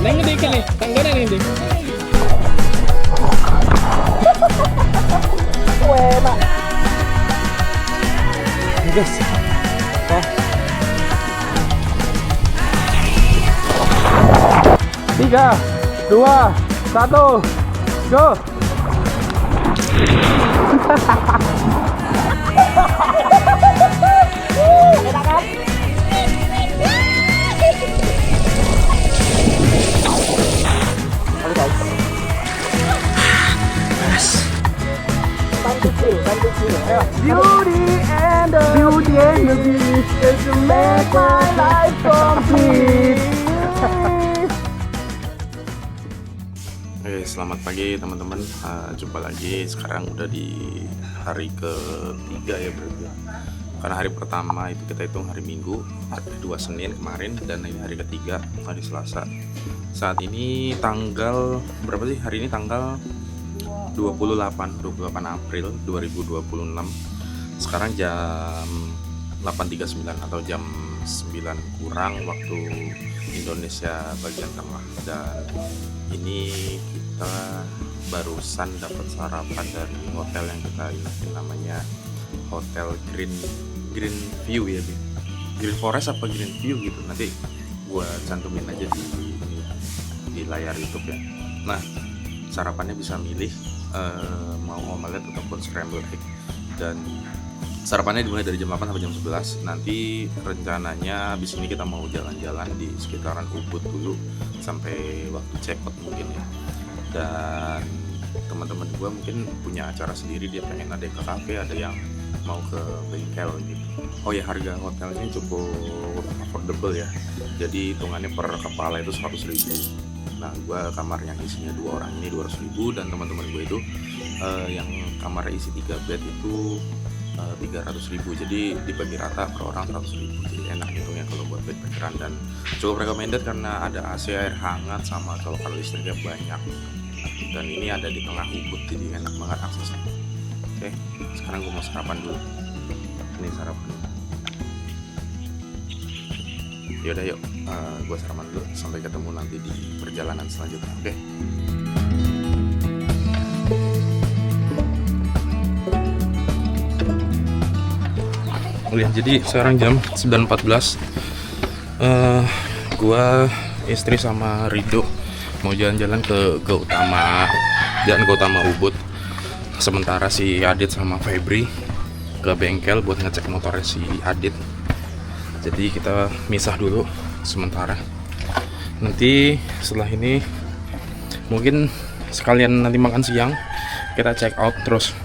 Neng hindi ka nih, tanggalan hindi. Wena. Guys. Oh. 3, 2, 1, go. Enak kan? Ayo guys. Beauty and the Beast is to make my life complete. Oke, selamat pagi teman-teman. Jumpa lagi. Sekarang udah di hari ketiga ya berarti. Karena hari pertama itu kita hitung hari Minggu, hari kedua Senin kemarin, dan ini hari ketiga hari Selasa. Saat ini tanggal berapa sih? Hari ini tanggal 28 April 2026. Sekarang jam 8.39 atau jam 9 kurang waktu Indonesia bagian tengah, dan ini kita barusan dapat sarapan dari hotel yang kita inatin, namanya Hotel Green View ya, Green Forest apa Green View gitu, nanti gua cantumin aja di layar YouTube ya. Nah, sarapannya bisa milih mau omelet ataupun scrambled egg, dan sarapannya dimulai dari jam 8 sampai jam 11. Nanti rencananya abis ini kita mau jalan-jalan di sekitaran Ubud dulu sampai waktu check out mungkin ya. Dan teman-teman gue mungkin punya acara sendiri, dia pengen ada yang ke cafe, ada yang mau ke bengkel gitu. Oh ya, harga hotelnya cukup affordable ya, jadi hitungannya per kepala itu 100.000. Nah, gue kamar yang isinya 2 orang ini 200.000, dan teman-teman gue itu yang kamar isi 3 bed itu 300.000, jadi dibagi rata per orang 100.000, jadi enak hitungnya kalau buat backpackeran, dan cukup recommended karena ada AC, air hangat, sama kalau listriknya banyak, dan ini ada di tengah Ubud, jadi enak banget aksesnya. Oke, sekarang gue mau sarapan dulu. Ini sarapan. Yaudah yuk, gue sarapan dulu, sampai ketemu nanti di perjalanan selanjutnya. Oke. Ya, jadi sekarang jam 9.14. Gua, istri sama Rido mau jalan-jalan ke Gautama, jalan Gautama Ubud. Sementara si Adit sama Febri ke bengkel buat ngecek motornya si Adit. Jadi kita misah dulu sementara. Nanti setelah ini mungkin sekalian nanti makan siang, kita check out terus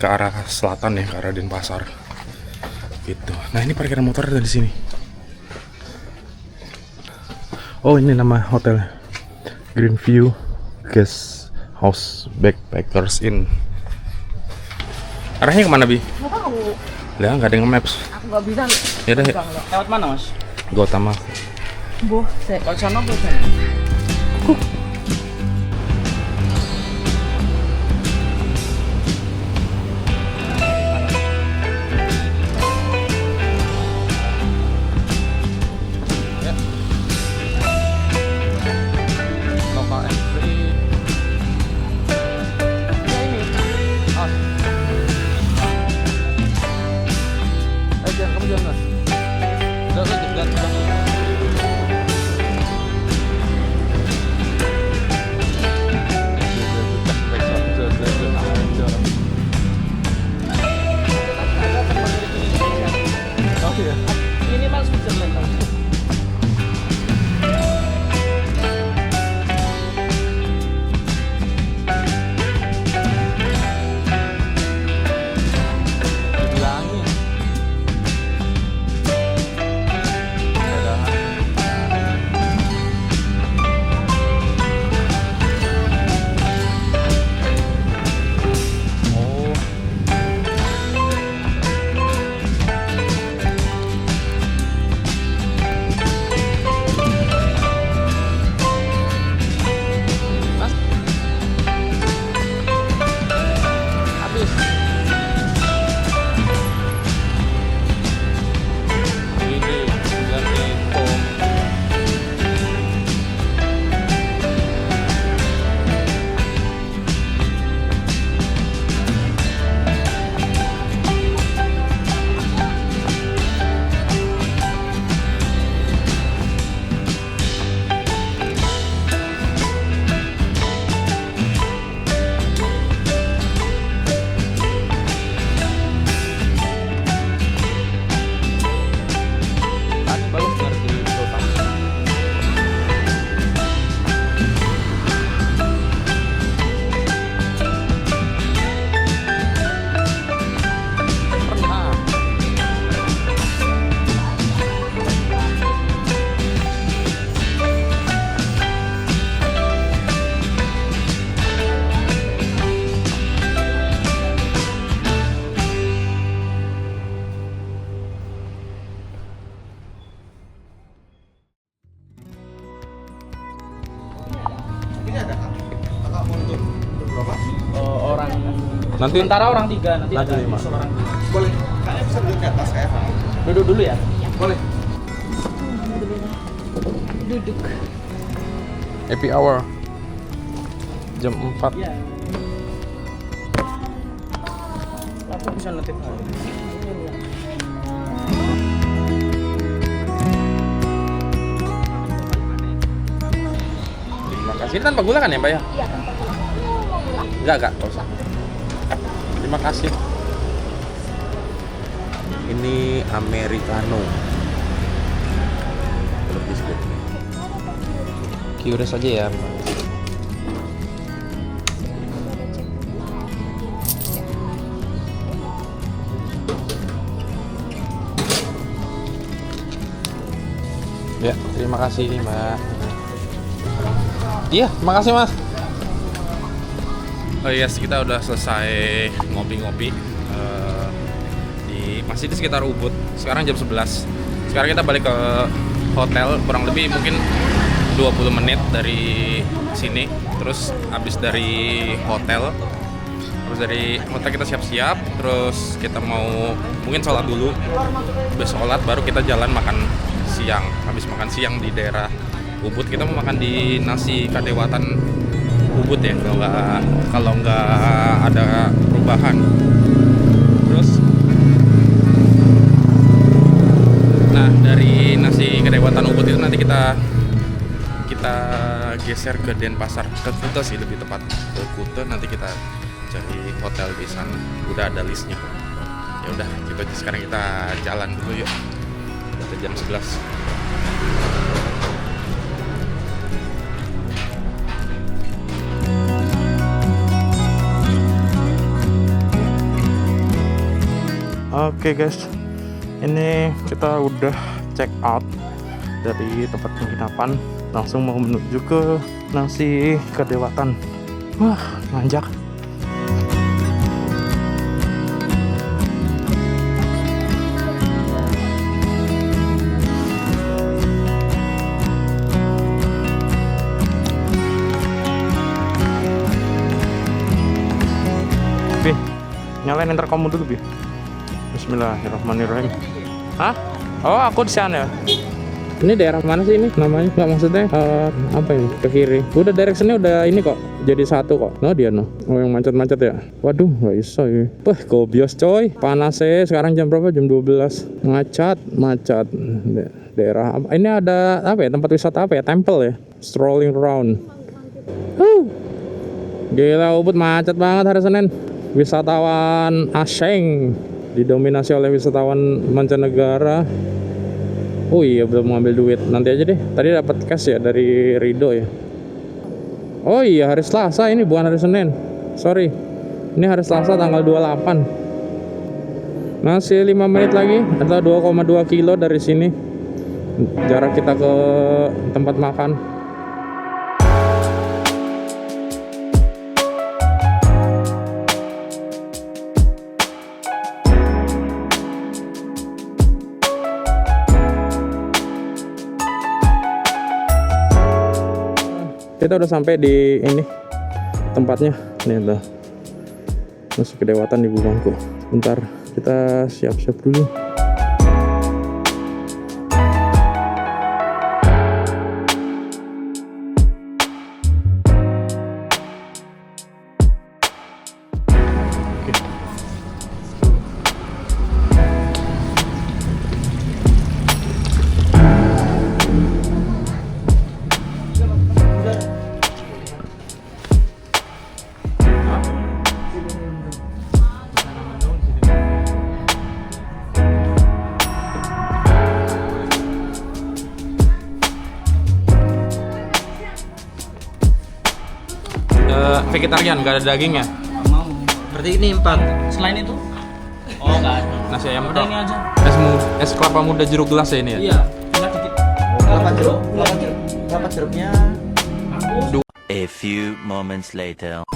ke arah selatan ya, ke arah Denpasar gitu. Nah, ini parkiran motor ada di sini. Oh, ini nama hotel Green View Guest House Backpackers Inn. Arahnya kemana, Bi? Nggak tahu. Lah, nggak ada nge-maps. Aku nggak bisa. Ya udah, Lewat mana, Mas? Gautama. Boh, saya. Kalau sana apa sana? Minimal Switzerland. Dibilangin. Ada Nanti Sementara orang 3, nanti Nanti ada 5. nyusul orang 3. Boleh. Kalian bisa duduk di atas saya. Duduk dulu ya. Boleh. Duduk. happy hour jam 4. Iya. Aku bisa notif. Terima kasih. Ini tanpa gula kan ya, Mbak ya? Iya, tanpa gula. Enggak, nggak usah. Terima kasih. Ini americano. Belum biskuit. Curious aja ya, Mbak. Ya, terima kasih, Mbak. Iya, terima kasih, Mas. Oh yes, kita udah selesai ngopi-ngopi masih di sekitar Ubud. Sekarang jam 11. Sekarang kita balik ke hotel, kurang lebih mungkin 20 menit dari sini. Terus habis dari hotel kita siap-siap. Terus kita mau mungkin sholat dulu. Habis sholat baru kita jalan makan siang. Habis makan siang di daerah Ubud, kita mau makan di nasi kadewatan Ubud ya, kalau nggak ada perubahan. Terus nah dari nasi kadewatan Ubud itu nanti kita geser ke Denpasar, ke Kuta sih lebih tepat, ke Kuta. Nanti kita cari hotel di sana, udah ada listnya. Ya udah, sekarang kita jalan dulu yuk. Udah jam 11. Oke guys, ini kita udah check out dari tempat penginapan, langsung mau menuju ke nasi kadewatan. Wah, nanjak. Bi, nyalain intercom dulu, Bi. Bismillahirrahmanirrahim. Hah? Oh, aku di sana ya. Ini daerah mana sih ini namanya? Nggak, maksudnya apa ini? Ke kiri. Udah directionnya udah ini kok. Jadi satu kok. No dia no. Oh, yang macet-macet ya. Waduh, nggak bisa ya. Wah, gobios coy. Panas sekarang jam berapa? Jam 12. Macet. Daerah apa? Ini ada apa ya? Tempat wisata apa ya? Temple ya. Strolling around. Gila, Ubud macet banget hari Senin. Wisatawan asing didominasi oleh wisatawan mancanegara. Oh iya, belum ngambil duit. Nanti aja deh. Tadi dapat cash ya dari Rido ya. Oh iya, hari Selasa ini, bukan hari Senin. Sorry. Ini hari Selasa tanggal 28. Masih 5 menit lagi atau 2,2 kilo dari sini. Jarak kita ke tempat makan. Kita udah sampai di ini tempatnya. Nih udah masuk kedewatan di bangku. Bentar, kita siap-siap dulu. Vegetarian, gak ada dagingnya. Mau. Berarti ini 4. Selain itu? Oh, enggak ada. Nasi ayam Udah tok. ini aja. Es kelapa muda jeruk gelas ya ini ya? Iya, tinggal dikit. Berapa jeruk? Berapa jeruknya? A few moments later.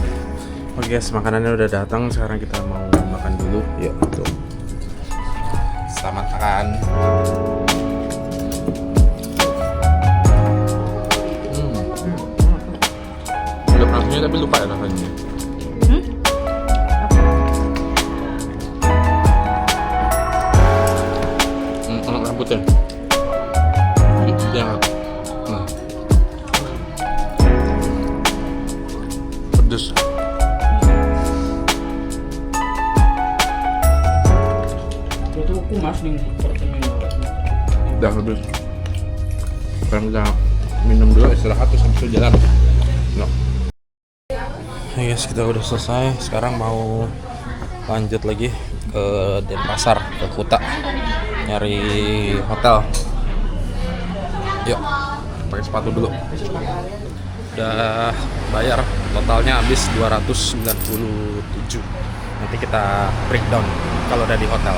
Oke guys, makanannya udah datang. Sekarang kita mau makan dulu. Yuk, tuh. Selamat makan. Udah pernah punya tapi lupa ya rasanya. Jangan. Pedes. Itu kumas nih Udah habis. Sekarang kita minum dulu, istirahat terus habis itu jalan. No. Hey guys, kita udah selesai. Sekarang mau lanjut lagi ke Denpasar, ke Kuta, nyari hotel. Yuk, pakai sepatu dulu. Udah bayar, totalnya habis 297. Nanti kita breakdown kalau udah di hotel.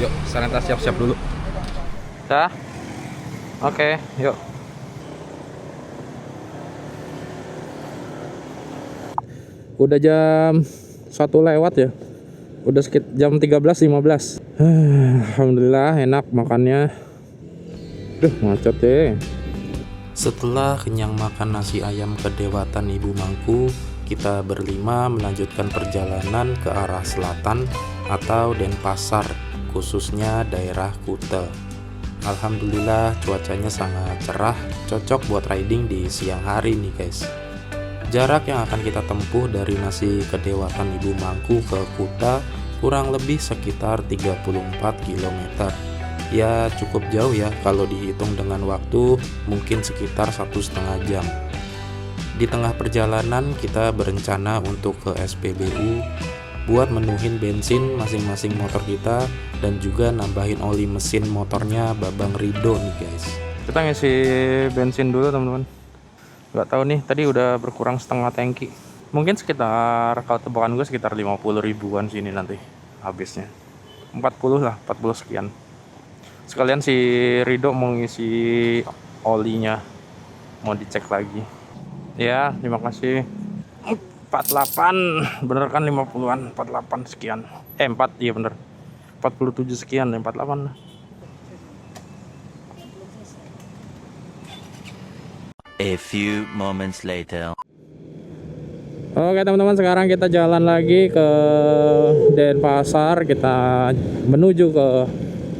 Yuk, sekarang kita siap-siap dulu. Dah. Oke, yuk. Udah jam 1 lewat ya. Udah sekitar jam 13.15. Alhamdulillah enak makannya. Duh, macet deh. Setelah kenyang makan nasi ayam kedewatan Ibu Mangku, kita berlima melanjutkan perjalanan ke arah selatan atau Denpasar, khususnya daerah Kuta. Alhamdulillah cuacanya sangat cerah, cocok buat riding di siang hari nih guys. Jarak yang akan kita tempuh dari nasi kedewatan Ibu Mangku ke Kuta kurang lebih sekitar 34 km. Ya cukup jauh ya kalau dihitung dengan waktu mungkin sekitar 1,5 jam. Di tengah perjalanan kita berencana untuk ke SPBU buat menuhin bensin masing-masing motor kita dan juga nambahin oli mesin motornya Babang Rido nih guys. Kita ngisi bensin dulu teman-teman. Gak tahu nih, tadi udah berkurang setengah tangki. Mungkin sekitar, kalau tebakan gue sekitar 50 ribuan sini nanti habisnya. 40 lah, 40 sekian. Sekalian si Rido mau ngisi olinya, mau dicek lagi. Ya, terima kasih. 48, bener kan 50-an, 48 sekian. 4, iya bener. 47 sekian, 48 lah. A few moments later. Oke teman-teman, sekarang kita jalan lagi ke Denpasar. Kita menuju ke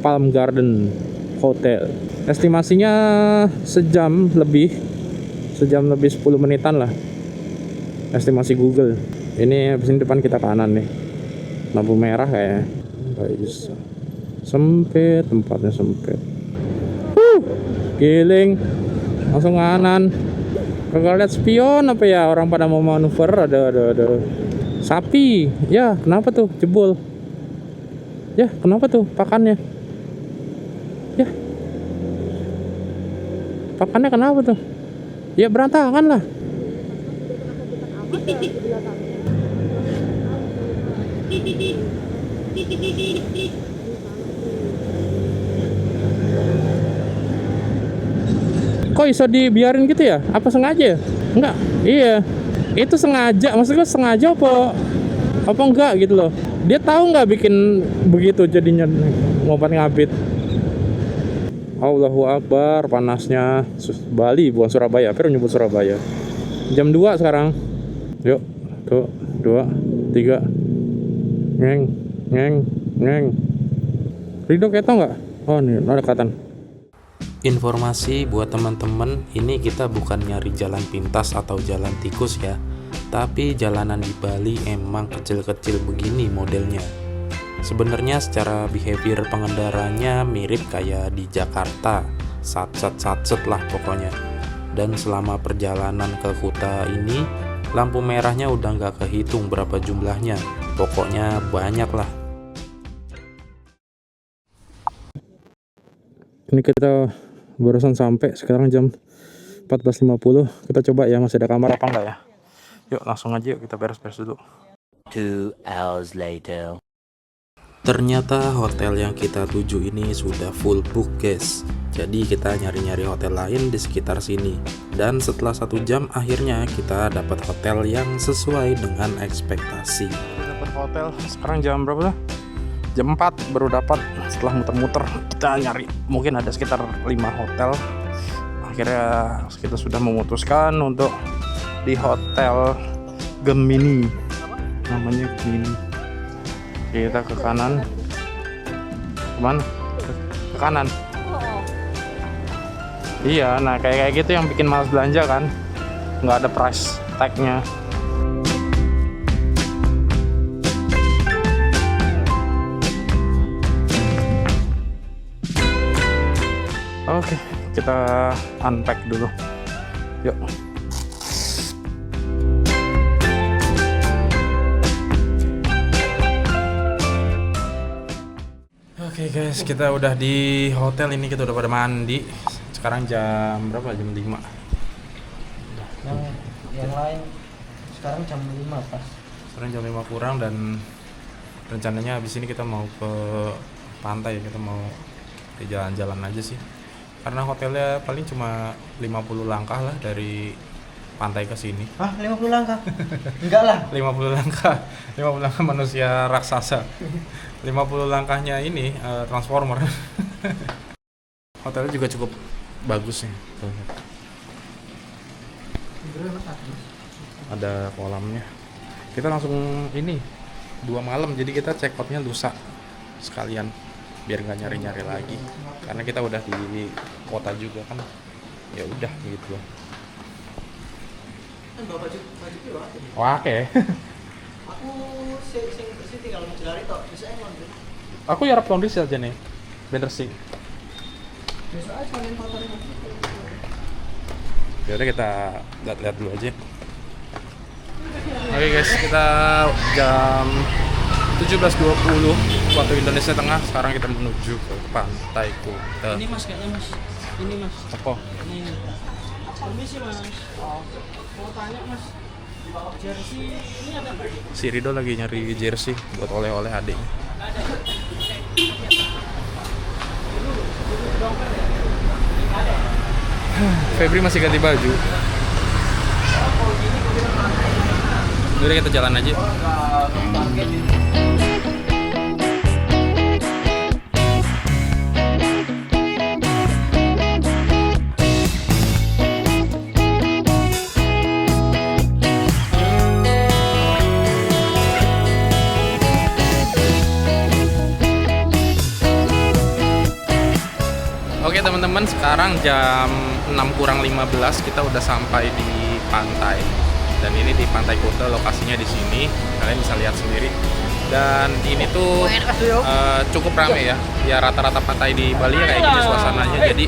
Palm Garden Hotel. Estimasinya sejam lebih 10 menitan lah, estimasi Google. Ini habis ini depan kita kanan nih, lampu merah kayaknya. Guys, sempit, tempatnya sempit. Giling, langsung kanan. Kagak lihat spion apa ya, orang pada mau manuver. Ada sapi ya, kenapa tuh jebol ya, kenapa tuh pakannya ya, pakannya kenapa tuh ya, berantakan lah. Kok iso dibiarin gitu ya? Apa sengaja? Enggak. Iya. Itu sengaja. Maksudnya sengaja apa enggak gitu loh. Dia tahu nggak bikin begitu jadinya ngobat-ngabit. Allahu Akbar, panasnya. Bali bukan Surabaya. Pero nyebut Surabaya. Jam 2 sekarang. Yuk. Tuh, 2, 3. Ngeng. Rido keto nggak? Oh, nih ada kelihatan. Informasi buat teman-teman, ini kita bukan nyari jalan pintas atau jalan tikus ya, tapi jalanan di Bali emang kecil-kecil begini modelnya. Sebenarnya secara behavior pengendaranya mirip kayak di Jakarta, satset lah pokoknya. Dan selama perjalanan ke Kuta ini, lampu merahnya udah nggak kehitung berapa jumlahnya, pokoknya banyak lah. Ini kita barusan sampai, sekarang jam 14.50. Kita coba ya masih ada kamar apa enggak ya. Yuk langsung aja, yuk kita beres-beres dulu. 2 hours later. Ternyata hotel yang kita tuju ini sudah full book guys. Jadi kita nyari-nyari hotel lain di sekitar sini. Dan setelah 1 jam akhirnya kita dapat hotel yang sesuai dengan ekspektasi. Dapat hotel, sekarang jam berapa tuh? Jam 4 baru dapat. Setelah muter-muter kita nyari, mungkin ada sekitar 5 hotel. Akhirnya kita sudah memutuskan untuk di hotel Gemini. Namanya Gemini. Kita ke kanan. Kemana? Ke kanan. Iya, nah kayak gitu yang bikin malas belanja kan, nggak ada price tag-nya. Oke, kita unpack dulu. Yuk. Oke guys, kita udah di hotel ini, kita udah pada mandi. Sekarang jam berapa? Jam 5. Yang lain sekarang jam 5 pas. Sekarang jam 5 kurang dan rencananya habis ini kita mau ke pantai, kita mau jalan-jalan aja sih. Karena hotelnya paling cuma 50 langkah lah dari pantai ke sini. Hah, 50 langkah? Enggak lah. 50 langkah. 50 langkah manusia raksasa. 50 langkahnya ini Transformer. Hotelnya juga cukup bagus nih. Tuh. Ada kolamnya. Kita langsung ini 2 malam, jadi kita check outnya lusa sekalian biar nggak nyari-nyari lagi. Karena kita udah di kota juga kan. Ya udah gitu. Wah, oke. Aku sing bersih tinggal menjelari tok, bisa laundry. Aku ya harap laundry aja nih. Bener sih. Besok aja kalian kotorin. Ya udah kita lihat dulu aja. Oke guys, kita jam 17.20 waktu Indonesia Tengah. Sekarang kita menuju ke Pantai Kuta. Ini mas kayaknya mas. Ini mas. Apa? Ini. Permisi mas. Mau tanya mas. Jersey ini ada nggak? Si Rido lagi nyari jersey buat oleh-oleh adiknya. Febri masih ganti baju. Udah kita jalan aja. Oke teman-teman, sekarang jam 6:15 kita udah sampai di pantai. Dan ini di Pantai Kuta, lokasinya di sini. Kalian bisa lihat sendiri. Dan ini tuh cukup rame ya. Ya rata-rata pantai di Bali ya kayak gini suasananya. Jadi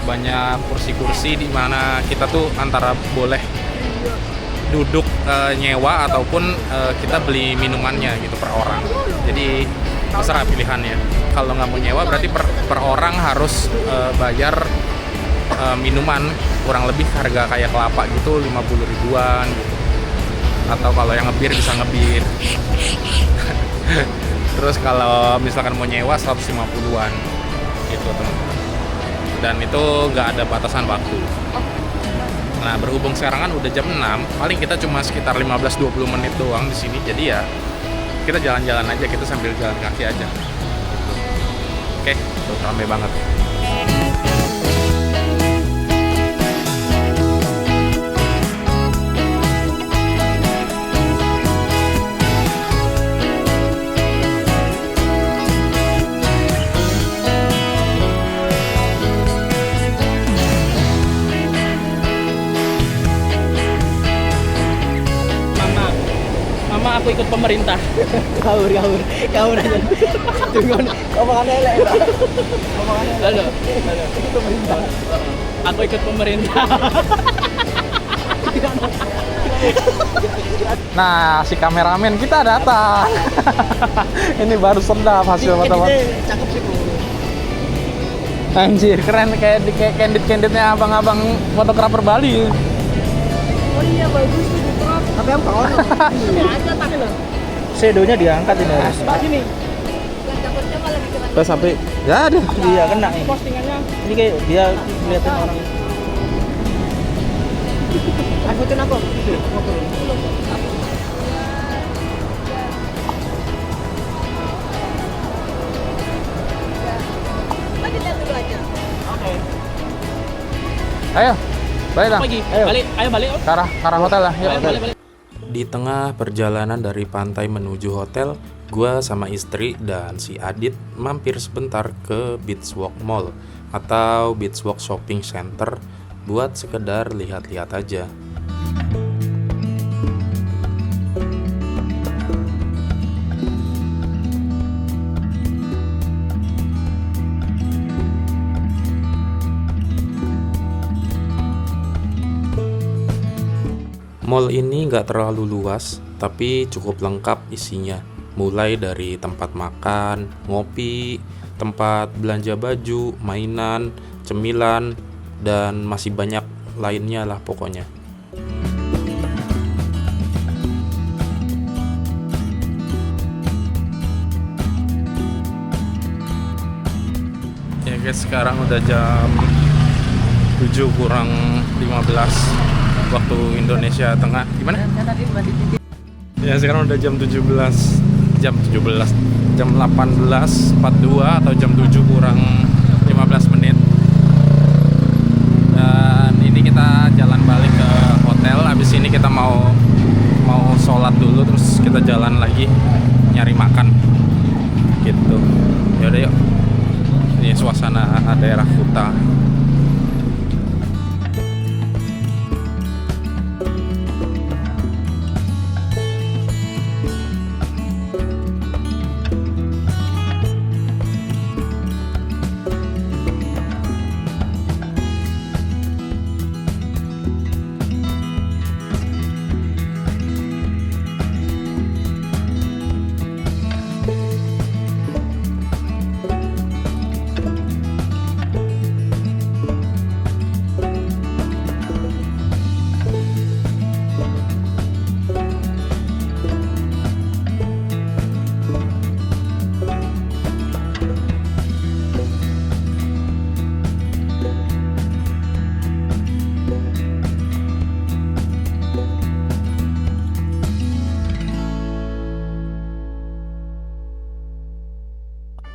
banyak kursi-kursi di mana kita tuh antara boleh duduk nyewa ataupun kita beli minumannya gitu per orang. Jadi terserah pilihannya. Kalau nggak mau nyewa berarti per orang harus bayar minuman kurang lebih harga kayak kelapa gitu 50 ribuan gitu. Atau kalau yang ngebir bisa ngebir. Terus kalau misalkan mau nyewa 150-an gitu teman-teman. Dan itu nggak ada batasan waktu. Nah berhubung sekarang kan udah jam 6, paling kita cuma sekitar 15-20 menit doang di sini. Jadi ya kita jalan-jalan aja, kita sambil jalan kaki aja. Oke, tuh ramai banget. Mama, aku ikut pemerintah. Kaur aja. Tunggu, omongannya elek. Halo. Ikut pemerintah. Aku ikut pemerintah. Nah, si kameramen kita datang. Ini baru sedap hasil foto-foto. Cakep sih, Bu. Anjir, keren kayak candid-candidnya abang-abang fotografer Bali. Oh iya, bagus tuh. Tapi yang bawah ini aja tapi loh. Shadow-nya diangkat ini harus. Pak sini. Terus sampai ya ada. Iya, kena nih. Postingannya. Ini kayak dia ngeliatin orang. Akutin aku. Oke. Ayo, balik lah. Ayo balik. Ke arah hotel lah. Yuk. Balik. Di tengah perjalanan dari pantai menuju hotel, Gua sama istri dan si Adit mampir sebentar ke Beachwalk Mall atau Beachwalk Shopping Center buat sekedar lihat-lihat aja. Mall ini nggak terlalu luas, tapi cukup lengkap isinya. Mulai dari tempat makan, ngopi, tempat belanja baju, mainan, cemilan, dan masih banyak lainnya lah pokoknya. Ya guys, sekarang udah jam 7 kurang 15 waktu Indonesia Tengah. Gimana? Ya sekarang udah jam 18.42 atau jam 7 kurang 15 menit. Dan ini kita jalan balik ke hotel. Habis ini kita mau sholat dulu, terus kita jalan lagi nyari makan gitu. Ya udah yuk. Ini suasana daerah Kuta.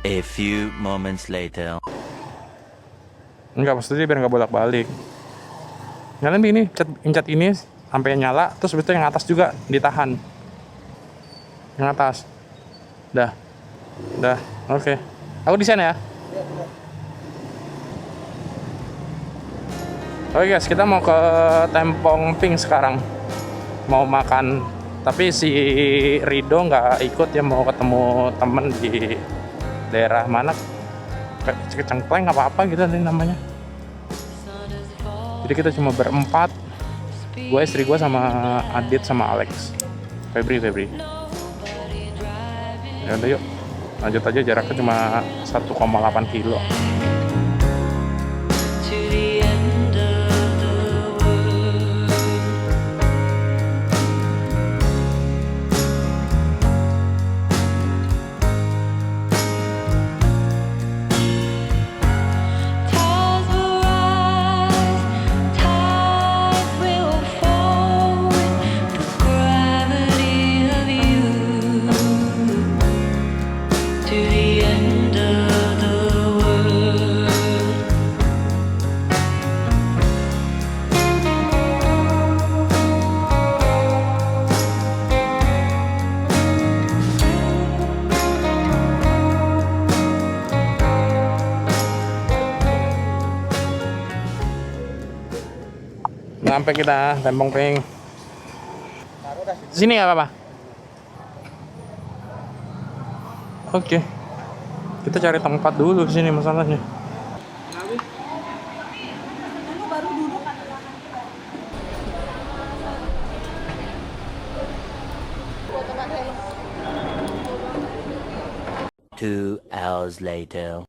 A few moments later. Enggak, maksudnya biar nggak bolak-balik. Nyalain ini, pencet ini sampai nyala, terus habis itu yang atas juga ditahan. Yang atas. Dah, oke. Aku di sana ya. Oke guys, kita mau ke Tempong Pink sekarang. Mau makan, tapi si Rido nggak ikut, ya mau ketemu temen di daerah mana, Cengkleng apa gitu nanti namanya. Jadi kita cuma berempat, gue, istri gue, sama Adit sama Alex, Febri. Ya udah yuk, lanjut aja, jaraknya cuma 1,8 kilo. Sampai kita Tempong Pink. Sini nggak apa-apa. Oke. Kita cari tempat dulu sini masalahnya. Two hours later.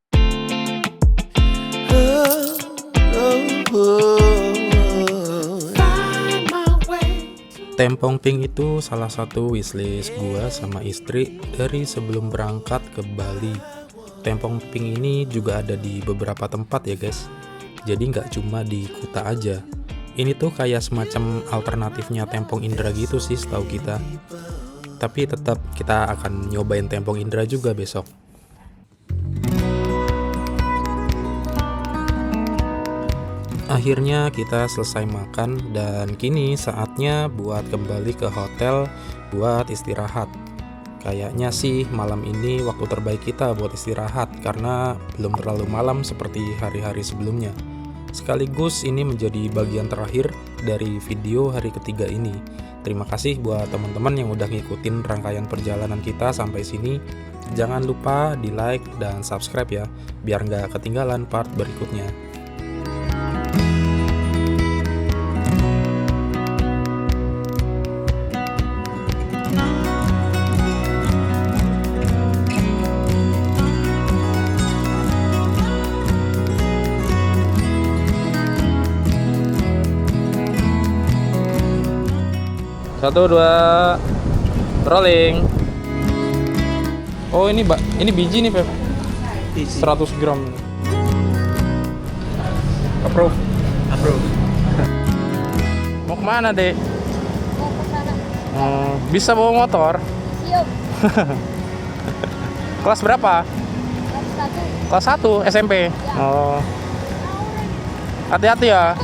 Tempong Pink itu salah satu wishlist gua sama istri dari sebelum berangkat ke Bali. Tempong Pink ini juga ada di beberapa tempat ya guys. Jadi nggak cuma di Kuta aja. Ini tuh kayak semacam alternatifnya Tempong Indra gitu sih setahu kita. Tapi tetap kita akan nyobain Tempong Indra juga besok. Akhirnya kita selesai makan dan kini saatnya buat kembali ke hotel buat istirahat. Kayaknya sih malam ini waktu terbaik kita buat istirahat karena belum terlalu malam seperti hari-hari sebelumnya. Sekaligus ini menjadi bagian terakhir dari video hari ketiga ini. Terima kasih buat teman-teman yang udah ngikutin rangkaian perjalanan kita sampai sini. Jangan lupa di like dan subscribe ya, biar nggak ketinggalan part berikutnya. Satu, dua, rolling. Oh ini biji nih Pep, 100 gram. Approve. Mau kemana dek? Mau ke sana. Bisa bawa motor? Siap. Kelas berapa? Kelas 1. Kelas 1 SMP. Oh. Hati-hati ya.